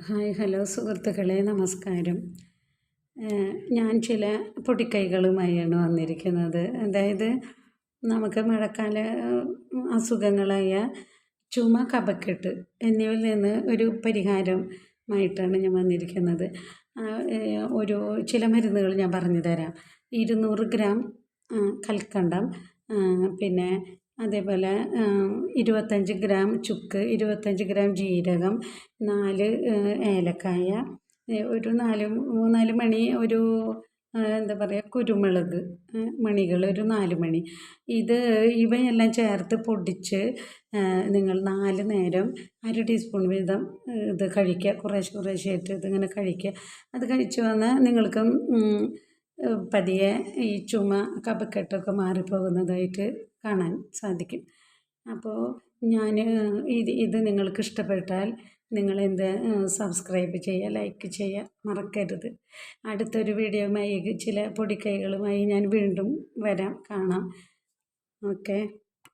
Hi hello സുഹൃത്തുക്കളെ നമസ്കാരം. ഞാൻ ചില പൊടിക്കൈകളുമായാണ് വന്നിരിക്കുന്നത്. അതായത് നമുക്ക് മഴക്കാല അസുഖങ്ങളായ ചുമ, കഫക്കെട്ട് എന്നിവയിൽ നിന്ന് ഒരു പരിഹാരമായിട്ടാണ് ഞാൻ വന്നിരിക്കുന്നത്. ഒരു ചില മരുന്നുകൾ ഞാൻ പറഞ്ഞു തരാം. 200 ഗ്രാം കൽക്കണ്ടം, പിന്നെ അതേപോലെ 25 ഗ്രാം ചുക്ക്, 25 ഗ്രാം ജീരകം, 4 ഏലക്കായ, ഒരു 4 മണി, ഒരു എന്താ പറയുക, കുരുമുളക് മണികൾ ഒരു 4 മണി. ഇവയെല്ലാം ചേർത്ത് പൊടിച്ച് നിങ്ങൾ 4 നേരം 1/2 ടീസ്പൂൺ വീതം ഇത് കഴിക്കുക. കുറേശ്ശെയായിട്ട് ഇതിങ്ങനെ കഴിക്കുക. അത് കഴിച്ചു വന്നാൽ നിങ്ങൾക്ക് പതിയെ ഈ ചുമ, കഫക്കെട്ടൊക്കെ മാറിപ്പോകുന്നതായിട്ട് കാണാൻ സാധിക്കും. അപ്പോൾ ഇത് നിങ്ങൾക്ക് ഇഷ്ടപ്പെട്ടാൽ നിങ്ങൾ സബ്സ്ക്രൈബ് ചെയ്യുക, ലൈക്ക് ചെയ്യുക മറക്കരുത്. അടുത്തൊരു വീഡിയോയുമായി ചില പൊടിക്കൈകളുമായി ഞാൻ വീണ്ടും വരാം, കാണാം. ഓക്കെ.